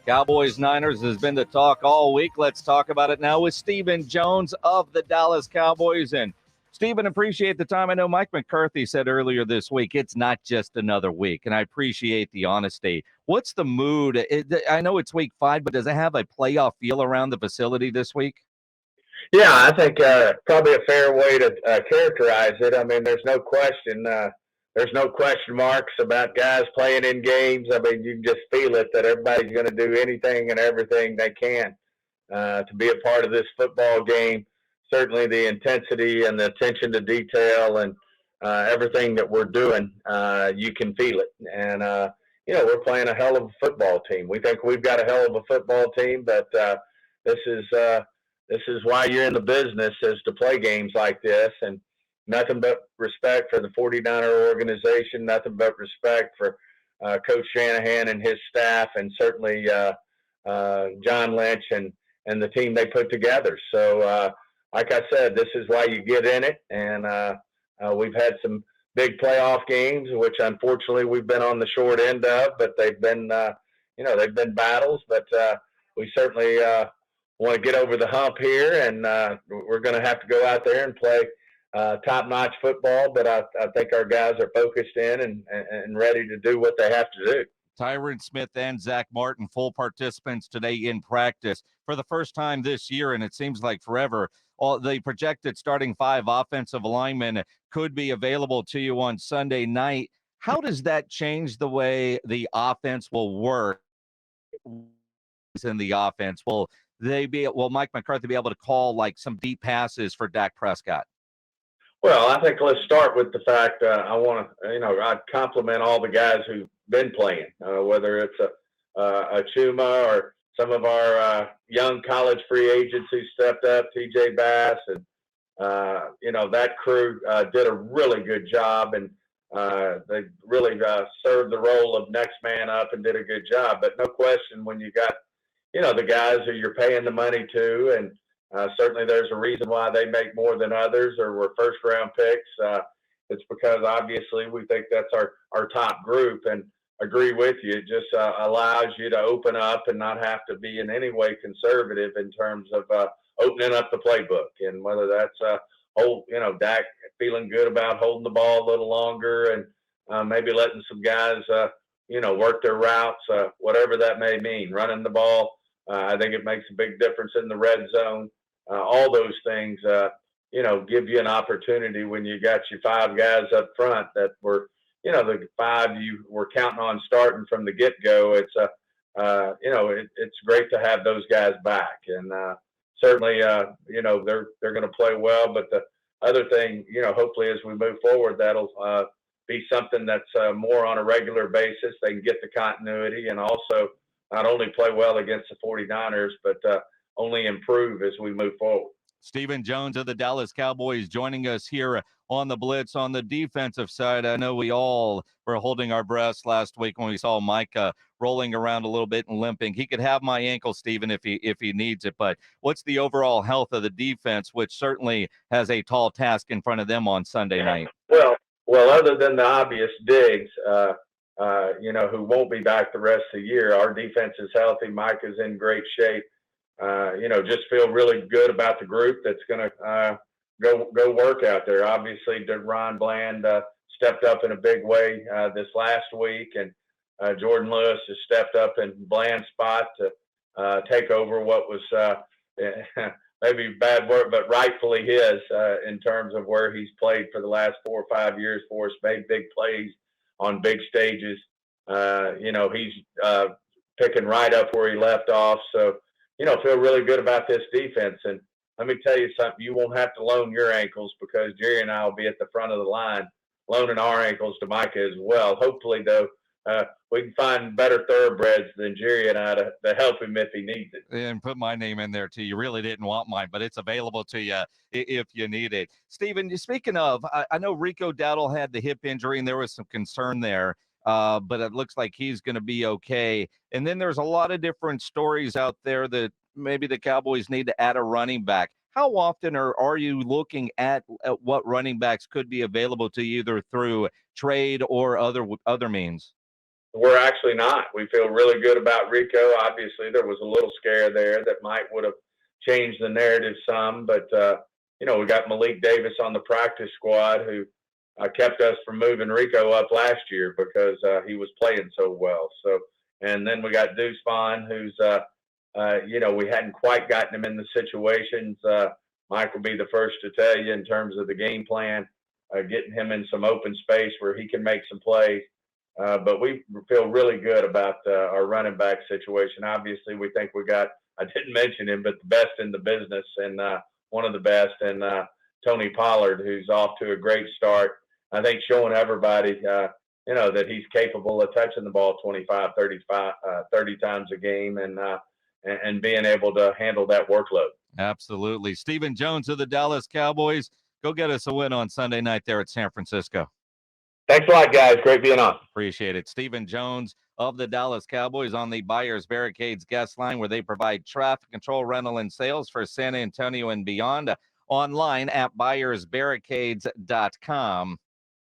Cowboys Niners has been the talk all week. Let's talk about it now with Stephen Jones of the Dallas Cowboys. And Stephen, appreciate the time. I know Mike McCarthy said earlier this week, it's not just another week, and I appreciate the honesty. What's the mood? I know it's week 5, but does it have a playoff feel around the facility this week? Yeah, I think probably a fair way to characterize it. I mean, there's no question. There's no question marks about guys playing in games. I mean, you can just feel it that everybody's going to do anything and everything they can to be a part of this football game. Certainly, the intensity and the attention to detail and everything that we're doing, you can feel it. And we're playing a hell of a football team. We think we've got a hell of a football team, but this is. This is why you're in the business, is to play games like this. And nothing but respect for the 49er organization, nothing but respect for Coach Shanahan and his staff, and certainly John Lynch and the team they put together. So, like I said, this is why you get in it. And we've had some big playoff games, which unfortunately we've been on the short end of, but they've been, they've been battles. But we certainly want to get over the hump here, and we're going to have to go out there and play top-notch football. But I think our guys are focused in and ready to do what they have to do. Tyron Smith and Zach Martin, full participants today in practice for the first time this year, and it seems like forever. All the projected starting 5 offensive linemen could be available to you on Sunday night. How does that change the way the offense will work in the offense? Will Mike McCarthy be able to call like some deep passes for Dak Prescott? Well, I think let's start with the fact I'd compliment all the guys who've been playing, whether it's a Chuma or some of our young college free agents who stepped up, TJ Bass, and that crew did a really good job, and they really served the role of next man up and did a good job. But no question, when you got the guys who you're paying the money to, and certainly there's a reason why they make more than others or were first-round picks. It's because obviously we think that's our top group, and agree with you. It just allows you to open up and not have to be in any way conservative in terms of opening up the playbook, and whether that's Dak feeling good about holding the ball a little longer and maybe letting some guys work their routes, whatever that may mean, running the ball. I think it makes a big difference in the red zone. All those things, give you an opportunity when you got your 5 guys up front that were, the 5 you were counting on starting from the get-go. It's it's great to have those guys back, and certainly, they're going to play well. But the other thing, hopefully as we move forward, that'll be something that's more on a regular basis. They can get the continuity and also not only play well against the 49ers, but only improve as we move forward. Stephen Jones of the Dallas Cowboys joining us here on the Blitz. On the defensive side, I know we all were holding our breaths last week when we saw Micah rolling around a little bit and limping. He could have my ankle, Stephen, if he needs it. But what's the overall health of the defense, which certainly has a tall task in front of them on Sunday night? Well, other than the obvious Diggs, who won't be back the rest of the year, our defense is healthy. Micah's in great shape. Just feel really good about the group that's going to go work out there. Obviously, Ron Bland stepped up in a big way this last week, and Jordan Lewis has stepped up in Bland's spot to take over what was maybe bad word, but rightfully his in terms of where he's played for the last 4 or 5 years for us, made big plays on big stages. He's picking right up where he left off. So, feel really good about this defense. And let me tell you something, you won't have to loan your ankles, because Jerry and I will be at the front of the line loaning our ankles to Micah as well. Hopefully, though, we can find better thoroughbreds than Jerry and I to help him if he needs it. And put my name in there, too. You really didn't want mine, but it's available to you if you need it. Stephen, speaking of, I know Rico Dowdle had the hip injury, and there was some concern there. But it looks like he's going to be okay. And then there's a lot of different stories out there that maybe the Cowboys need to add a running back. How often are you looking at what running backs could be available to you, either through trade or other means? we're actually not. We feel really good about Rico. Obviously, there was a little scare there that would have changed the narrative some, but we got Malik Davis on the practice squad who kept us from moving Rico up last year because he was playing so well. So, and then we got Deuce Vaughn, who's we hadn't quite gotten him in the situations. Mike will be the first to tell you in terms of the game plan, getting him in some open space where he can make some plays. But we feel really good about our running back situation. Obviously, we think we got, I didn't mention him, but the best in the business and one of the best, and Tony Pollard, who's off to a great start. I think showing everybody, that he's capable of touching the ball 25, 30 times a game and being able to handle that workload. Absolutely. Stephen Jones of the Dallas Cowboys, go get us a win on Sunday night there at San Francisco. Thanks a lot, guys. Great being on. Appreciate it. Stephen Jones of the Dallas Cowboys on the Buyers Barricades guest line, where they provide traffic control, rental, and sales for San Antonio and beyond. Online at buyersbarricades.com.